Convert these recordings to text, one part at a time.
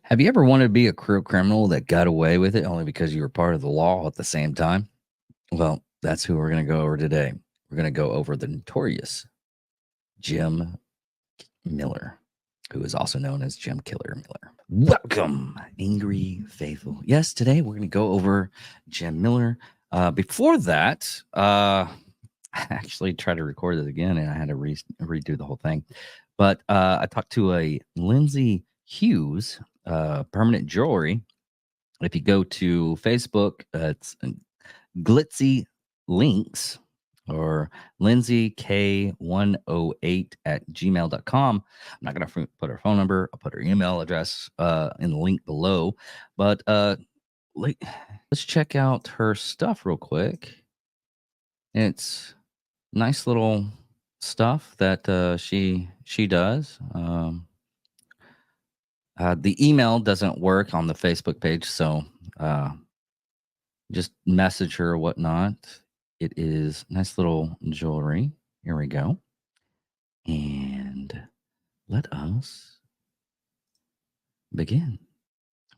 Have you ever wanted to be a career criminal that got away with it only because you were part of the law at the same time? Well, that's who we're going to go over today. We're going to go over the notorious Jim Miller, who is also known as Jim Killer Miller. Welcome, angry faithful. Yes, today we're going to go over Jim Miller. Before that, I actually tried to record it again and I had to redo the whole thing. But I talked to a Lindsay Hughes, permanent jewelry. If you go to Facebook, it's Glitzy Links or Lindsay K108 at gmail.com. I'm not going to put her phone number. I'll put her email address in the link below. But let's check out her stuff real quick. It's nice little stuff that she does. The email doesn't work on the Facebook page, so just message her or whatnot. It is nice little jewelry. Here we go. And let us begin.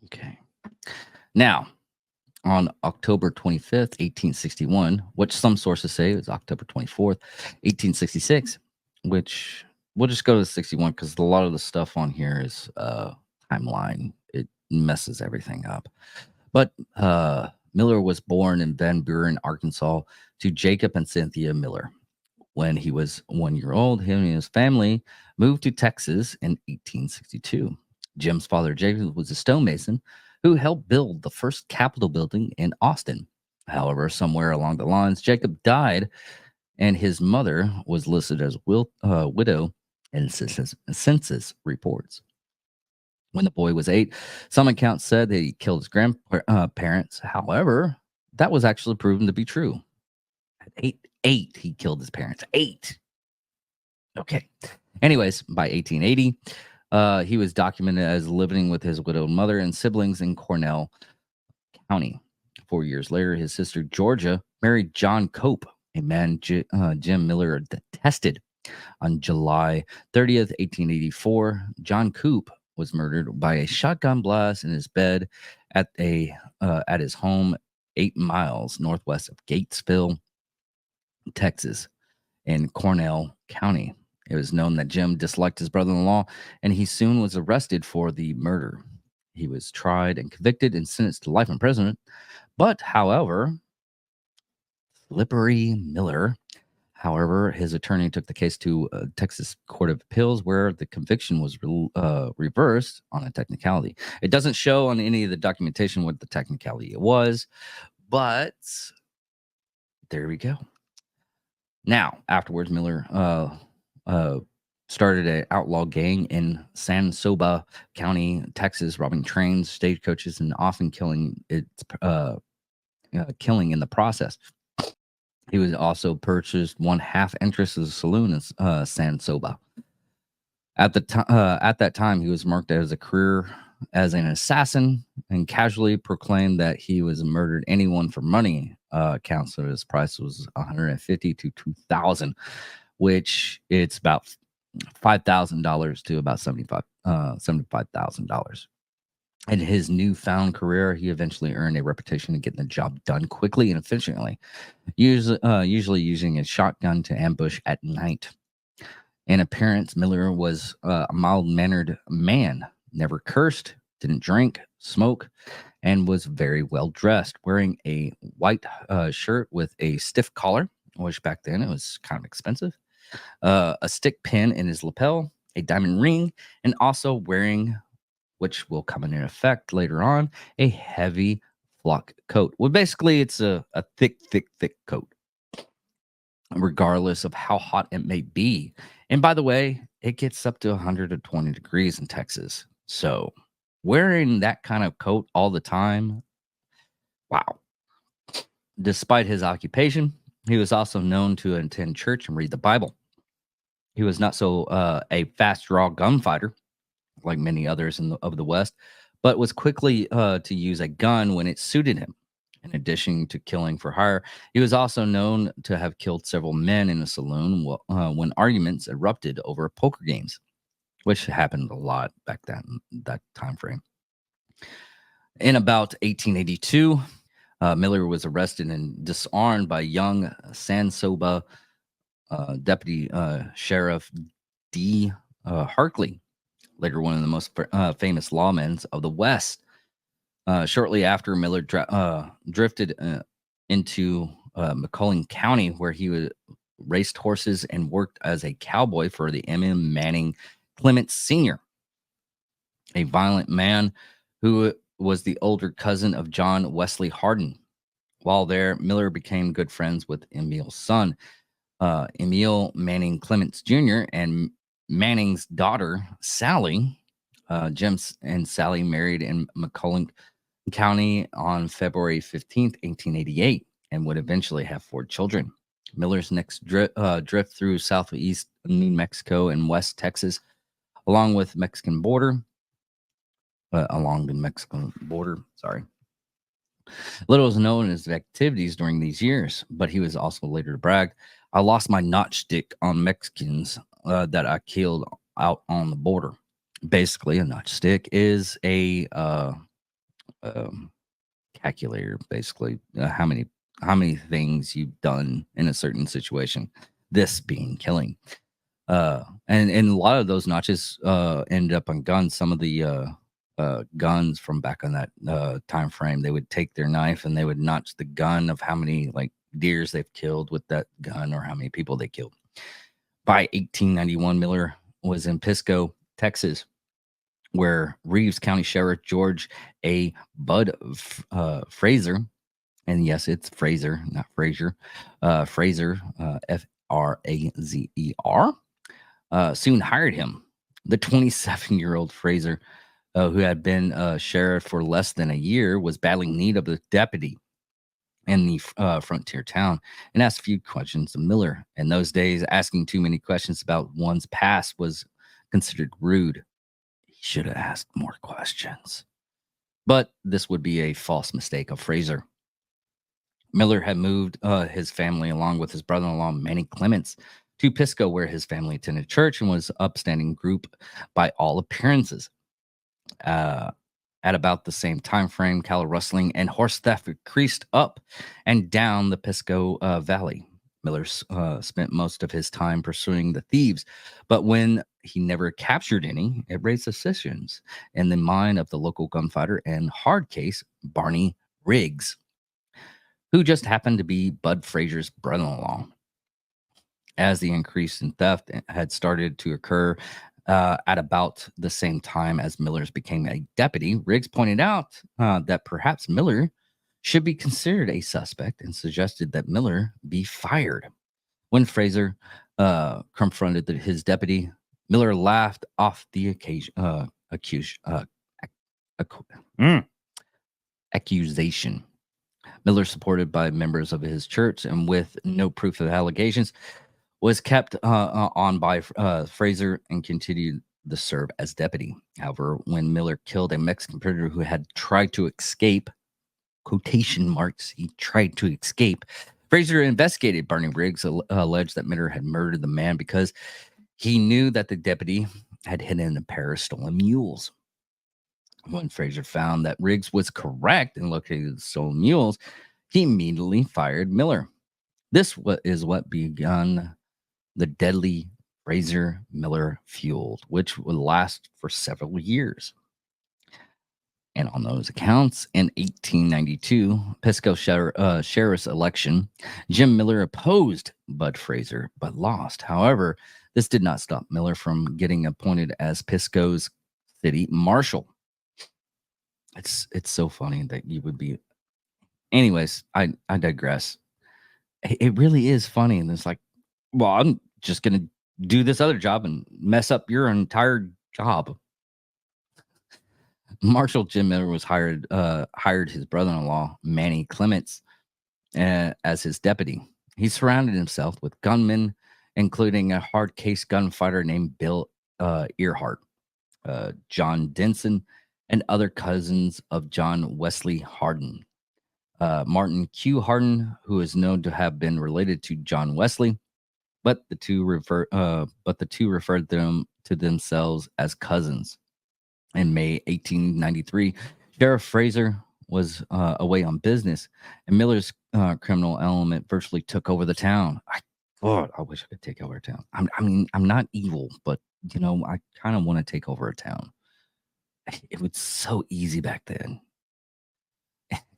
Okay. Now, on October 25th, 1861, which some sources say is October 24th, 1866, which we'll just go to 61 because a lot of the stuff on here is timeline. It messes everything up. But Miller was born in Van Buren, Arkansas, to Jacob and Cynthia Miller. When he was 1 year old, him and his family moved to Texas in 1862. Jim's father, Jacob, was a stonemason who helped build the first Capitol building in Austin. However, somewhere along the lines, Jacob died, and his mother was listed as widow in census reports. When the boy was 8, some accounts said that he killed his grandparents. However, that was actually proven to be true. At eight, he killed his parents. 8. Okay. Anyways, by 1880, he was documented as living with his widowed mother and siblings in Cornell County. 4 years later, his sister Georgia married John Cope, a man Jim Miller detested. On July 30th, 1884, John Coop was murdered by a shotgun blast in his bed at his home 8 miles northwest of Gatesville, Texas, in Cornell County. It was known that Jim disliked his brother-in-law, and he soon was arrested for the murder. He was tried and convicted and sentenced to life imprisonment. But, however, Slippery Miller, his attorney took the case to Texas Court of Appeals, where the conviction was reversed on a technicality. It doesn't show on any of the documentation what the technicality it was, but there we go. Now, afterwards, Miller started an outlaw gang in San Soba County, Texas, robbing trains, stagecoaches, and often killing in the process. He was also purchased 1/2 interest of the saloon in San Soba. At that time, he was marked as a career as an assassin and casually proclaimed that he was murdered anyone for money. Counts of his price was $150 to $2,000, which it's about $5,000 to about $75,000. In his newfound career, he eventually earned a reputation of getting the job done quickly and efficiently, usually using a shotgun to ambush at night. In appearance, Miller was a mild-mannered man, never cursed, didn't drink, smoke, and was very well dressed, wearing a white shirt with a stiff collar, which back then it was kind of expensive, a stick pin in his lapel, a diamond ring, and also wearing, which will come into effect later on, a heavy flock coat. Well, basically, it's a thick coat, regardless of how hot it may be. And by the way, it gets up to 120 degrees in Texas. So wearing that kind of coat all the time, wow. Despite his occupation, he was also known to attend church and read the Bible. He was not so a fast draw gunfighter like many others of the West, but was quickly to use a gun when it suited him. In addition to killing for hire, he was also known to have killed several men in a saloon when arguments erupted over poker games, which happened a lot back then, that time frame. In about 1882, Miller was arrested and disarmed by young Sansoba Deputy Sheriff D. Harkley, later one of the most famous lawmen of the West. Shortly after, Miller drifted into McCulloch County, where he raced horses and worked as a cowboy for the M. Manning Clements Sr., a violent man who was the older cousin of John Wesley Hardin. While there, Miller became good friends with Emil's son, Emil Manning Clements Jr., and Manning's daughter, Sally. Jim and Sally married in McCulloch County on February 15th, 1888, and would eventually have 4 children. Miller's next drift through southeast New Mexico and West Texas, along the Mexican border. Sorry. Little is known as his activities during these years, but he was also later to brag, "I lost my notchstick on Mexicans that I killed out on the border." Basically, a notchstick is a calculator. Basically, how many things you've done in a certain situation. This being killing. And a lot of those notches ended up on guns. Some of the guns from back on that time frame, they would take their knife and they would notch the gun of how many like deers they've killed with that gun or how many people they killed. By 1891, Miller was in Pisco, Texas, where Reeves County Sheriff George A. Bud Fraser, and yes, it's Fraser, not Frazier, Fraser, Frazer, soon hired him. The 27-year-old Fraser, who had been sheriff for less than a year, was badly in need of a deputy in the frontier town and asked a few questions of Miller. In those days, asking too many questions about one's past was considered rude. He should have asked more questions. But this would be a false mistake of Fraser. Miller had moved his family along with his brother-in-law, Manny Clements, to Pisco, where his family attended church and was upstanding group by all appearances. At about the same time frame, cattle rustling and horse theft increased up and down the Pisco Valley. Miller spent most of his time pursuing the thieves, but when he never captured any, it raised suspicions in the mind of the local gunfighter and hard case, Barney Riggs, who just happened to be Bud Fraser's brother-in-law. As the increase in theft had started to occur at about the same time as Miller's became a deputy, Riggs pointed out that perhaps Miller should be considered a suspect and suggested that Miller be fired. When Fraser confronted his deputy, Miller laughed off the accusation. Miller, supported by members of his church and with no proof of allegations, was kept on by Fraser and continued to serve as deputy. However, when Miller killed a Mexican prisoner who had tried to escape, quotation marks, he tried to escape, Fraser investigated. Barney Riggs alleged that Miller had murdered the man because he knew that the deputy had hidden a pair of stolen mules. When Fraser found that Riggs was correct and located the stolen mules, he immediately fired Miller. This is what began the deadly Fraser Miller feud, which would last for several years. And on those accounts, in 1892 Pisco sheriff's election, Jim Miller opposed Bud Fraser but lost. However, this did not stop Miller from getting appointed as Pisco's city marshal. It's so funny that you would be. Anyways, I digress. It really is funny, and it's like, well, I'm just gonna do this other job and mess up your entire job. Marshal Jim Miller was hired his brother-in-law Manny Clements as his deputy. He surrounded himself with gunmen, including a hard case gunfighter named Bill Earhart, John Denson, and other cousins of John Wesley Hardin. Martin Q. Hardin, who is known to have been related to John Wesley, but the two referred them to themselves as cousins. In May 1893, Sheriff Fraser was away on business, and Miller's criminal element virtually took over the town. God, I wish I could take over a town. I mean, I'm not evil, but I kind of want to take over a town. It was so easy back then.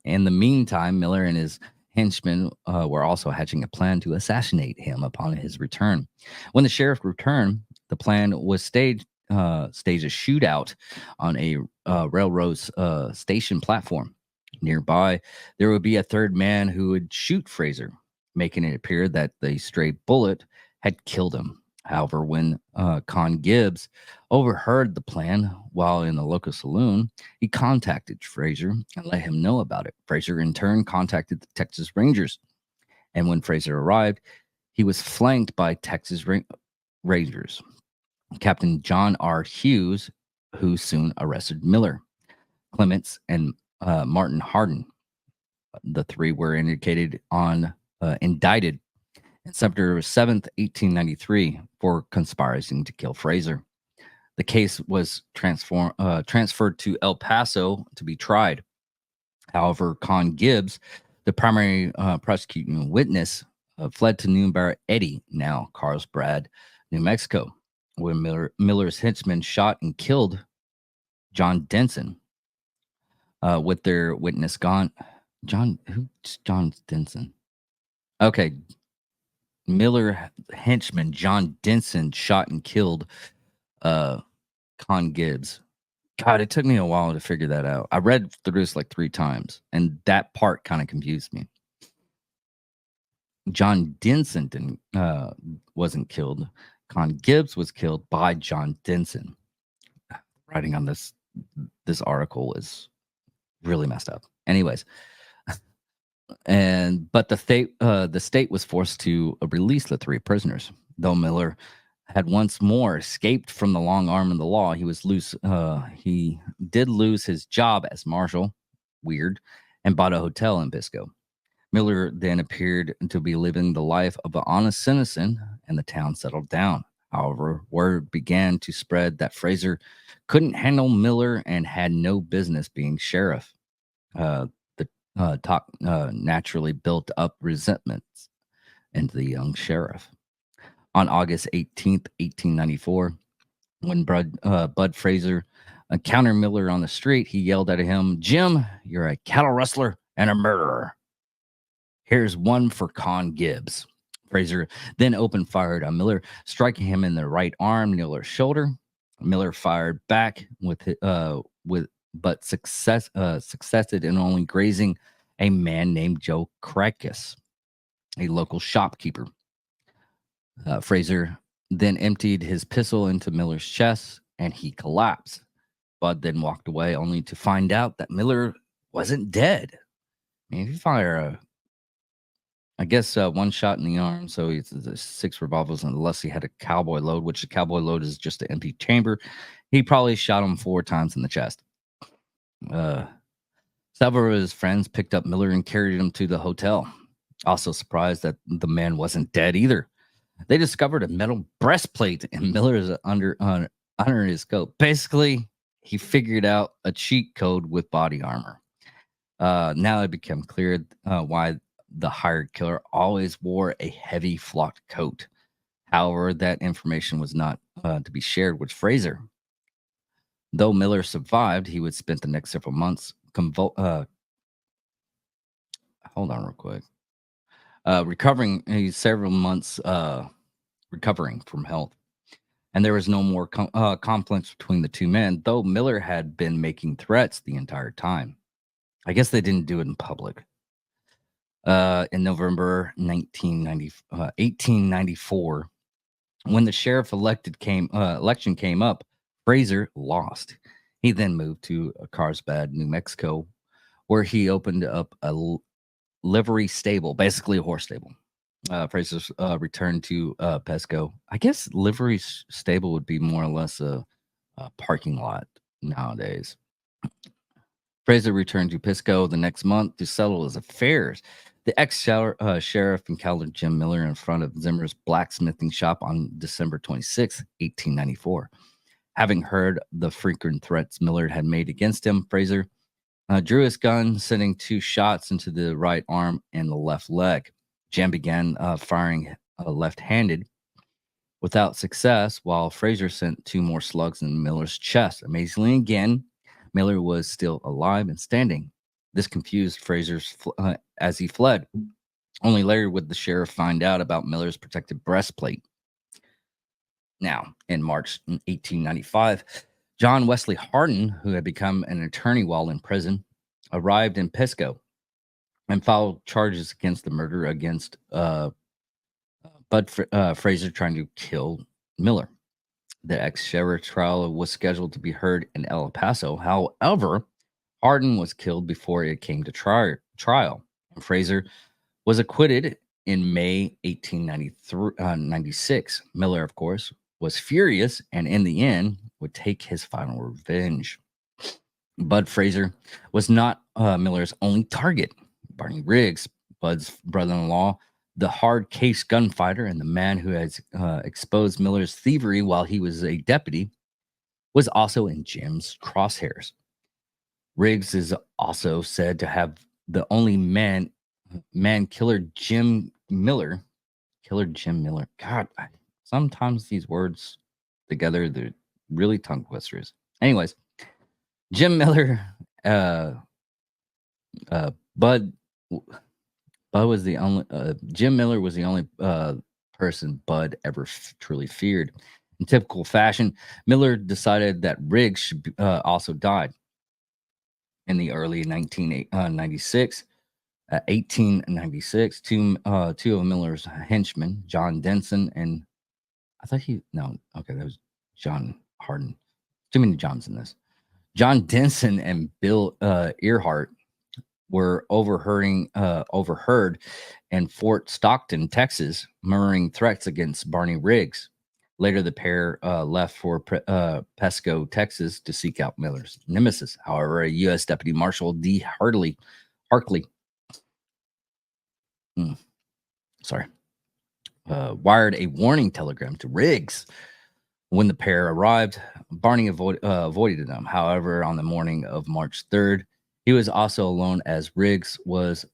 In the meantime, Miller and his henchmen were also hatching a plan to assassinate him upon his return. When the sheriff returned, the plan was stage a shootout on a railroad station platform. Nearby, there would be a third man who would shoot Fraser, making it appear that the stray bullet had killed him. However, when Con Gibbs overheard the plan while in the local saloon, he contacted Fraser and let him know about it. Fraser, in turn, contacted the Texas Rangers. And when Fraser arrived, he was flanked by Rangers. Captain John R. Hughes, who soon arrested Miller, Clements, and Martin Hardin. The three were indicted on indicted on September 7th, 1893, for conspiring to kill Fraser. The case was transferred to El Paso to be tried. However, Con Gibbs, the primary prosecuting witness, fled to Newberry Eddy, now Carlsbad, New Mexico, where Miller's henchmen shot and killed John Denson. With their witness gone, who's John Denson? Okay, Miller henchman John Denson shot and killed Con Gibbs. God, it took me a while to figure that out. I read through this like 3 times, and that part kind of confused me. John Denson wasn't killed. Con Gibbs was killed by John Denson. Writing on this article is really messed up. Anyways, but the state was forced to release the 3 prisoners, though Miller had once more escaped from the long arm of the law. He did lose his job as marshal, weird, and bought a hotel in Bisco. Miller then appeared to be living the life of an honest citizen, and the town settled down. However, word began to spread that Fraser couldn't handle Miller and had no business being sheriff. The talk naturally built up resentments into the young sheriff. On August 18th, 1894, when Bud Fraser encountered Miller on the street, he yelled at him, "Jim, you're a cattle rustler and a murderer. Here's one for Con Gibbs." Fraser then opened fire on Miller, striking him in the right arm near the shoulder. Miller fired back but succeeded in only grazing a man named Joe Crackus, a local shopkeeper. Fraser then emptied his pistol into Miller's chest, and he collapsed. Bud then walked away, only to find out that Miller wasn't dead. I mean, if you fire one shot in the arm, so it's 6 revolvers, unless he had a cowboy load, which the cowboy load is just an empty chamber. He probably shot him 4 times in the chest. Several of his friends picked up Miller and carried him to the hotel. Also surprised that the man wasn't dead either. They discovered a metal breastplate in Miller's under his coat. Basically, he figured out a cheat code with body armor. Now it became clear why the hired killer always wore a heavy flocked coat. However, that information was not to be shared with Fraser. Though Miller survived, he would spend the next several months hold on real quick. Recovering. He's several months recovering from health. And there was no more conflicts between the 2 men, though Miller had been making threats the entire time. I guess they didn't do it in public. In November 1894, when the sheriff election came up, Fraser lost. He then moved to Carlsbad, New Mexico, where he opened up a livery stable, basically a horse stable. Fraser returned to Pesco. I guess livery stable would be more or less a parking lot nowadays. Fraser returned to Pisco the next month to settle his affairs. The ex-sheriff encountered Jim Miller in front of Zimmer's blacksmithing shop on December 26, 1894. Having heard the frequent threats Miller had made against him, Fraser drew his gun, sending 2 shots into the right arm and the left leg. Jim began firing left-handed without success, while Fraser sent 2 more slugs in Miller's chest. Amazingly, again, Miller was still alive and standing. This confused as he fled. Only later would the sheriff find out about Miller's protected breastplate. Now, in March 1895, John Wesley Hardin, who had become an attorney while in prison, arrived in Pisco and filed charges against the murder against Fraser trying to kill Miller. The ex-sheriff trial was scheduled to be heard in El Paso. However, Hardin was killed before it came to trial, and Fraser was acquitted in May 1896. Miller, of course, was furious and in the end would take his final revenge. Bud Fraser was not Miller's only target. Barney Riggs, Bud's brother-in-law, the hard case gunfighter and the man who has exposed Miller's thievery while he was a deputy, was also in Jim's crosshairs. Riggs is also said to have the only man killer Jim Miller. God, sometimes these words together, they're really tongue twisters. Anyways, Jim Miller, Bud was the only Jim Miller was the only person Bud ever truly feared. In typical fashion, Miller decided that Riggs should also die. In the early 1896, two of Miller's henchmen, John Denson and that was John Hardin. Too many Johns in this. John Denson and Bill Earhart were overheard in Fort Stockton, Texas, murmuring threats against Barney Riggs. Later, the pair left for Pesco, Texas, to seek out Miller's nemesis. However, a U.S. Deputy Marshal D. Hartley, wired a warning telegram to Riggs. When the pair arrived, Barney avoided them. However, on the morning of March 3rd, he was also alone as Riggs was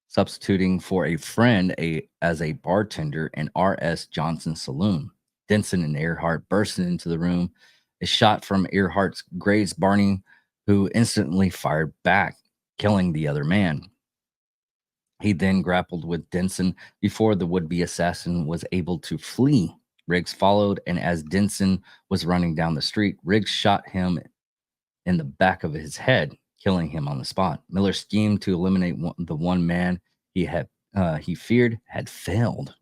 substituting for a friend as a bartender in R.S. Johnson's saloon. Denson and Earhart burst into the room. A shot from Earhart's grazed Barney, who instantly fired back, killing the other man. He then grappled with Denson before the would-be assassin was able to flee. Riggs followed, and as Denson was running down the street, Riggs shot him in the back of his head, killing him on the spot. Miller's scheme to eliminate the one man he feared had failed.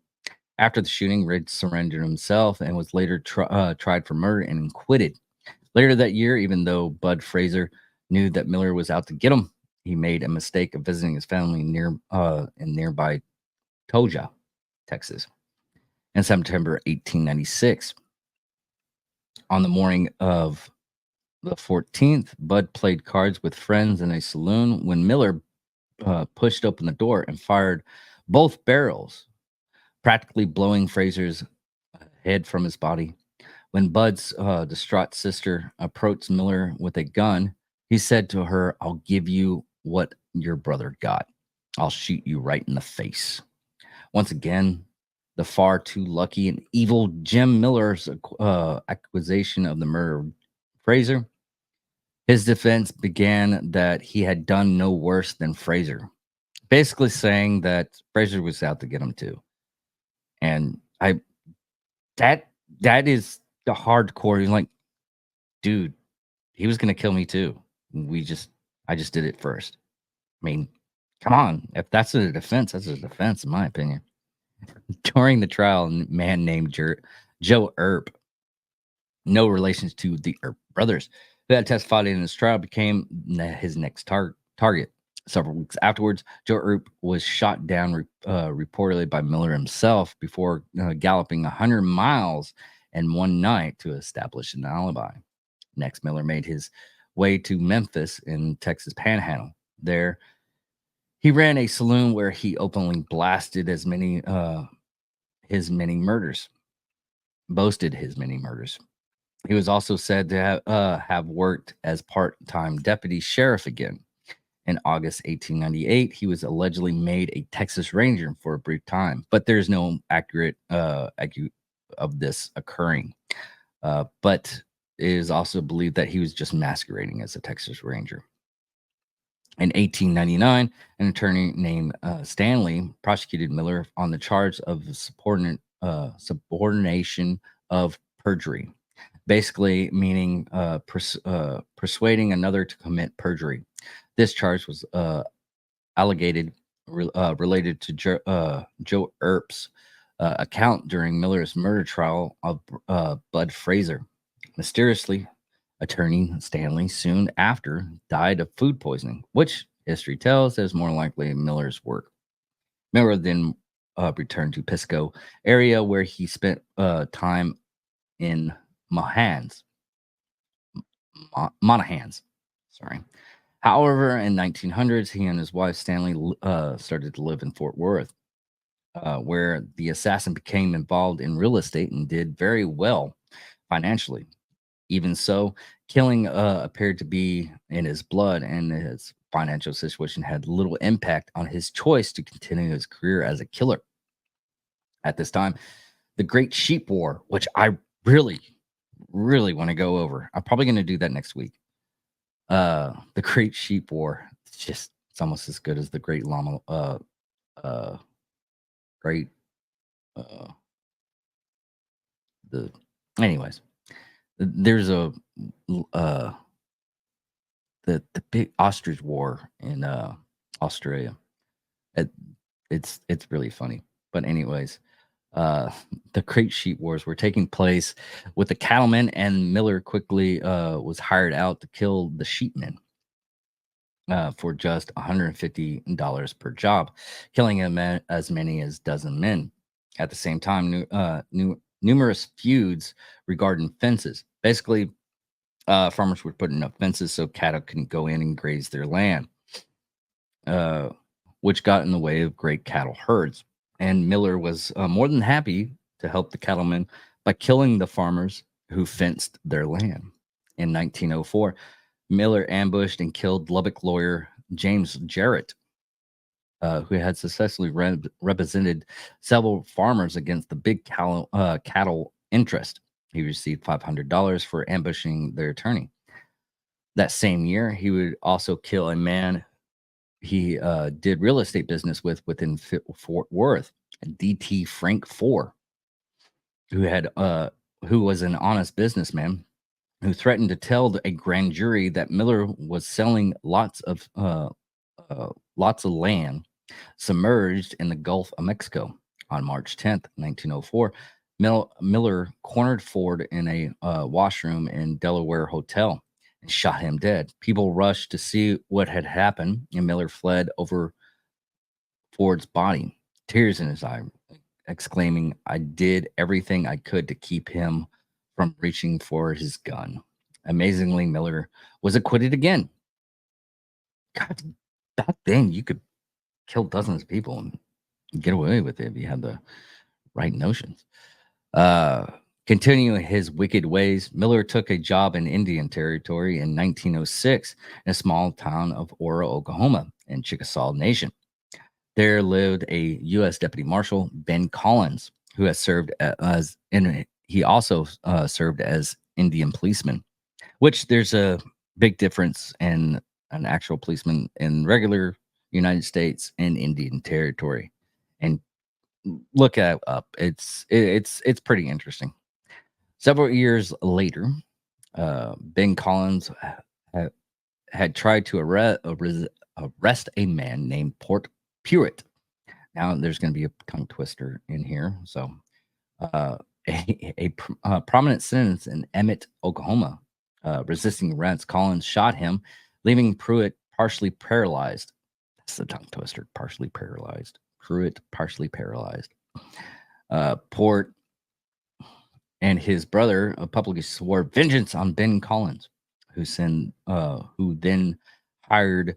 After the shooting, Riggs surrendered himself and was later tried for murder and acquitted. Later that year, even though Bud Fraser knew that Miller was out to get him, he made a mistake of visiting his family in nearby Toja, Texas, in September 1896. On the morning of the 14th, Bud played cards with friends in a saloon when Miller pushed open the door and fired both barrels, practically blowing Fraser's head from his body. When Bud's distraught sister approached Miller with a gun, he said to her, "I'll give you what your brother got. I'll shoot you right in the face." Once again, the far too lucky and evil Jim Miller's accusation of the murder of Fraser. His defense began that he had done no worse than Fraser, basically saying that Fraser was out to get him too. And that is the hardcore. He's like, dude, he was gonna kill me too. I just did it first. I mean, come on. If that's a defense, that's a defense, in my opinion. During the trial, a man named Joe Earp, no relations to the Earp brothers, who had testified in his trial, became his next target. Several weeks afterwards, Joe Earp was shot down reportedly by Miller himself before galloping 100 miles in one night to establish an alibi. Next, Miller made his way to Memphis in Texas Panhandle. There, he ran a saloon where he openly blasted his many murders. He was also said to have worked as part-time deputy sheriff again. In August 1898, he was allegedly made a Texas Ranger for a brief time, but there's no accurate of this occurring. But it is also believed that he was just masquerading as a Texas Ranger. In 1899, an attorney named Stanley prosecuted Miller on the charge of subordination of perjury, basically meaning persuading another to commit perjury. This charge was related to Joe Earp's account during Miller's murder trial of Bud Fraser. Mysteriously, attorney Stanley soon after died of food poisoning, which history tells is more likely Miller's work. Miller then returned to Pisco area where he spent time in Monahans. Monahans, sorry. However, in 1900s, he and his wife Stanley started to live in Fort Worth, where the assassin became involved in real estate and did very well financially. Even so, killing appeared to be in his blood, and his financial situation had little impact on his choice to continue his career as a killer. At this time, the Great Sheep War, which I really, really want to go over. I'm probably going to do that next week. The Great Sheep War. It's almost as good as the Great Llama. Great. Uh, the anyways, there's uh the big ostrich war in Australia. It, it's really funny. But anyways, the Great Sheep Wars were taking place with the cattlemen, and Miller quickly was hired out to kill the sheepmen for just $150 per job, killing as many as dozen men. At the same time, numerous feuds regarding fences. Basically, farmers were putting up fences so cattle couldn't go in and graze their land, which got in the way of great cattle herds. And Miller was more than happy to help the cattlemen by killing the farmers who fenced their land. In 1904, Miller ambushed and killed Lubbock lawyer James Jarrett, who had successfully represented several farmers against the big cattle interest. He received $500 for ambushing their attorney. That same year, he would also kill a man he did real estate business within Fort Worth, D.T. Frank Four, who was an honest businessman who threatened to tell a grand jury that Miller was selling lots of land submerged in the Gulf of Mexico. On March 10th, 1904, Miller cornered Ford in a washroom in Delaware hotel and shot him dead. People rushed to see what had happened, and Miller fled over Ford's body, tears in his eye, exclaiming, "I did everything I could to keep him from reaching for his gun." Amazingly, Miller was acquitted again. God, back then you could kill dozens of people and get away with it if you had the right notions. Uh, Continuing his wicked ways, Miller took a job in Indian Territory in 1906 in a small town of Ora, Oklahoma, in Chickasaw Nation. There lived a U.S. Deputy Marshal, Ben Collins, who has served as, and he also served as Indian policeman, which there's a big difference in an actual policeman in regular United States and Indian Territory. And look it up. It's pretty interesting. Several years later, Ben Collins had tried to arrest a man named Port Pruitt. Now, there's going to be a tongue twister in here. So, a prominent citizen in Emmett, Oklahoma, resisting arrest, Collins shot him, leaving Pruitt partially paralyzed. That's the tongue twister, partially paralyzed. Pruitt, partially paralyzed. Port and his brother publicly swore vengeance on Ben Collins, who then hired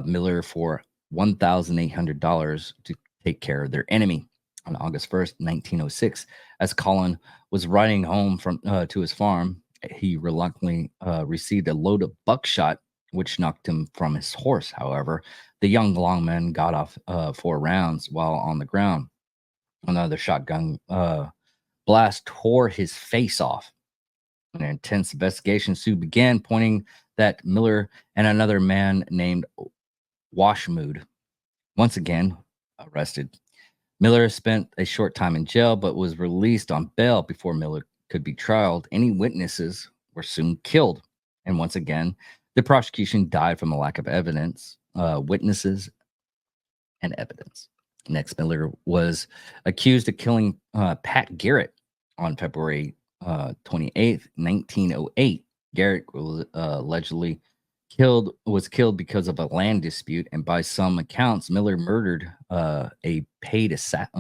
Miller for $1,800 to take care of their enemy. On August 1st, 1906, as Collins was riding home from to his farm, he reluctantly received a load of buckshot which knocked him from his horse. However, the young longman got off 4 rounds while on the ground. Another shotgun blast tore his face off. An intense investigation soon began, pointing that Miller and another man named Washmood once again arrested. Miller spent a short time in jail but was released on bail before Miller could be tried. Any witnesses were soon killed. And once again, the prosecution died from a lack of evidence, witnesses, and evidence. Next, Miller was accused of killing Pat Garrett on February 28th, 1908. Garrett was allegedly killed because of a land dispute, and by some accounts, Miller murdered a paid assassin.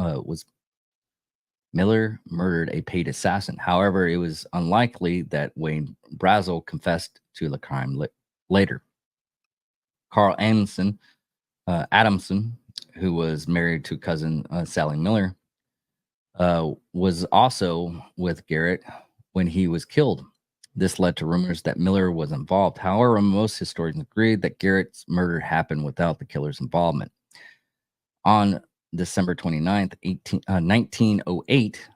However, it was unlikely that Wayne Brazel confessed to the crime later. Carl Adamson, who was married to cousin Sally Miller, was also with Garrett when he was killed. This led to rumors that Miller was involved. However, most historians agreed that Garrett's murder happened without the killer's involvement. On December 29th, 1908,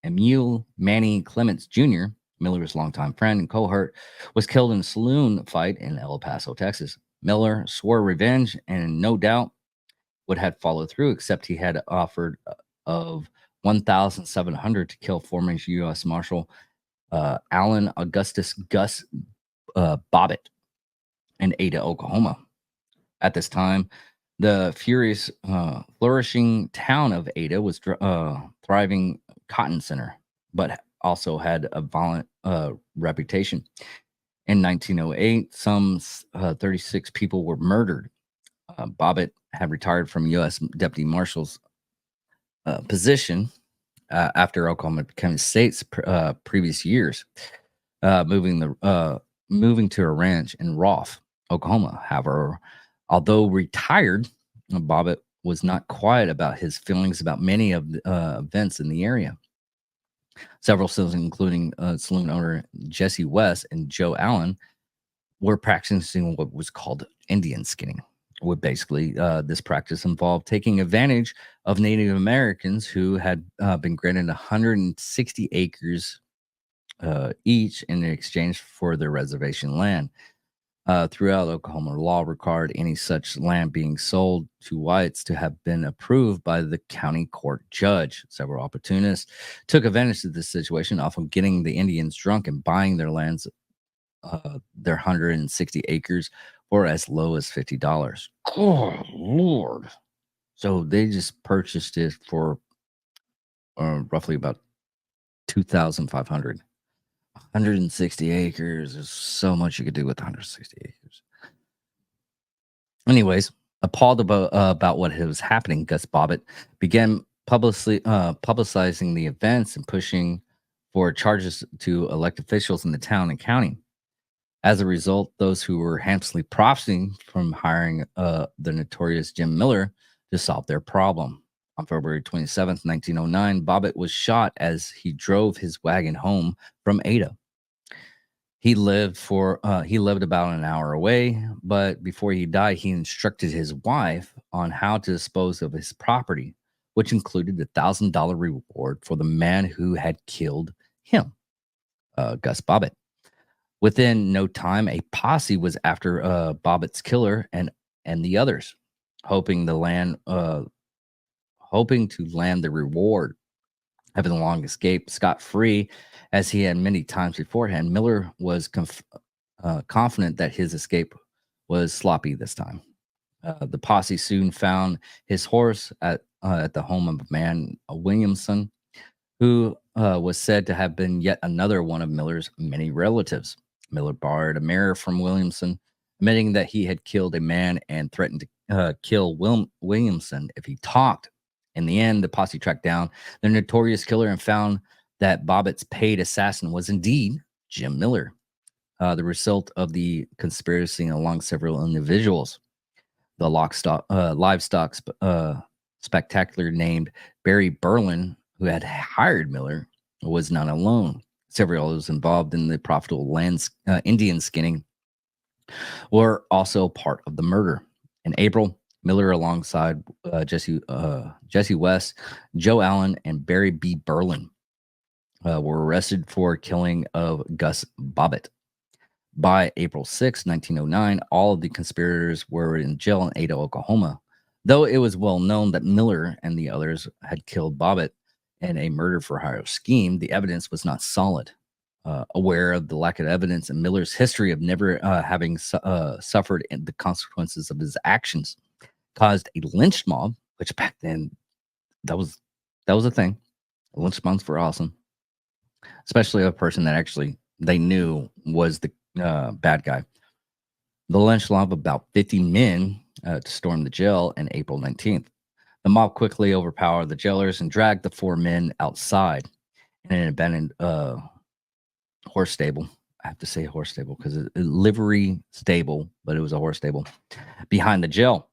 Emil Manny Clements Jr., Miller's longtime friend and cohort, was killed in a saloon fight in El Paso, Texas. Miller swore revenge and no doubt would have followed through, except he had offered of 1,700 to kill former U.S. Marshal Allen Augustus Gus Bobbitt in Ada, Oklahoma. At this time, the flourishing town of Ada was thriving cotton center, but also had a violent reputation. In 1908, some 36 people were murdered. Bobbitt had retired from U.S. Deputy Marshal's position after Oklahoma became a state's previous years, moving to a ranch in Rolfe, Oklahoma. However, although retired, Bobbitt was not quiet about his feelings about many of the events in the area. Several citizens, including saloon owner Jesse West and Joe Allen, were practicing what was called Indian skinning. Basically, this practice involved taking advantage of Native Americans who had been granted 160 acres each in exchange for their reservation land. Throughout Oklahoma, law required any such land being sold to whites to have been approved by the county court judge. Several opportunists took advantage of this situation, often getting the Indians drunk and buying their lands, their 160 acres, for as low as $50. Oh, Lord. So they just purchased it for roughly about 2,500. 160 acres. There's so much you could do with 160 acres. Anyways, appalled about what was happening, Gus Bobbitt began publicizing the events and pushing for charges to elected officials in the town and county. As a result, those who were handsomely profiting from hiring the notorious Jim Miller to solve their problem. On February 27th, 1909, Bobbitt was shot as he drove his wagon home from Ada. He lived about an hour away, but before he died, he instructed his wife on how to dispose of his property, which included the $1,000 reward for the man who had killed him, Gus Bobbitt. Within no time, a posse was after Bobbitt's killer and the others, hoping to land the reward. Having long escaped scot-free, as he had many times beforehand, Miller was confident that his escape was sloppy this time. The posse soon found his horse at the home of a man, Williamson, who was said to have been yet another one of Miller's many relatives. Miller borrowed a mare from Williamson, admitting that he had killed a man and threatened to kill Williamson if he talked. In the end, the posse tracked down the notorious killer and found that Bobbitt's paid assassin was indeed Jim Miller, the result of the conspiracy along several individuals. The livestock spectacular named Barry Berlin, who had hired Miller, was not alone. Several others involved in the profitable Indian skinning were also part of the murder. In April, Miller, alongside Jesse West, Joe Allen, and Barry B. Berlin, were arrested for killing of Gus Bobbitt. By April 6, 1909, all of the conspirators were in jail in Ada, Oklahoma. Though it was well known that Miller and the others had killed Bobbitt in a murder for hire scheme, the evidence was not solid. Aware of the lack of evidence and Miller's history of never having suffered the consequences of his actions, caused a lynch mob, which back then that was that was a thing. Lynch mobs were awesome, especially a person that actually they knew was the bad guy. The lynch mob of about 50 men to storm the jail on April 19th. The mob quickly overpowered the jailers and dragged the four men outside in an abandoned horse stable. I have to say horse stable because it livery stable, but it was a horse stable behind the jail.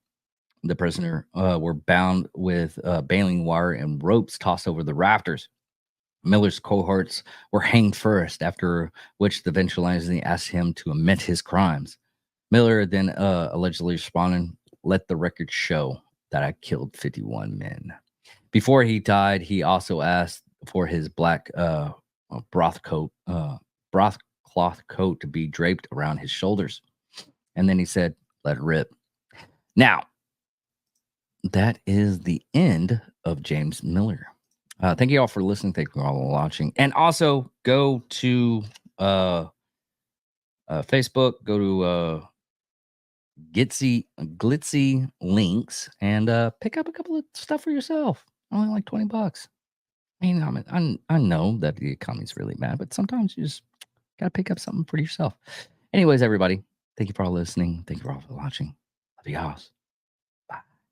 The prisoner were bound with baling wire and ropes tossed over the rafters. Miller's cohorts were hanged first, after which the vigilante asked him to admit his crimes. Miller then allegedly responded, "Let the record show that I killed 51 men." Before he died, he also asked for his black brothcloth coat to be draped around his shoulders. And then he said, "Let it rip." Now, that is the end of James Miller. Thank you all for listening. Thank you all for watching. And also go to Facebook, go to glitzy links and pick up a couple of stuff for yourself. Only like $20. I mean, I know that the economy's really bad, but sometimes you just gotta pick up something for yourself. Anyways, everybody, thank you for all listening. Thank you for all for watching. Love you guys.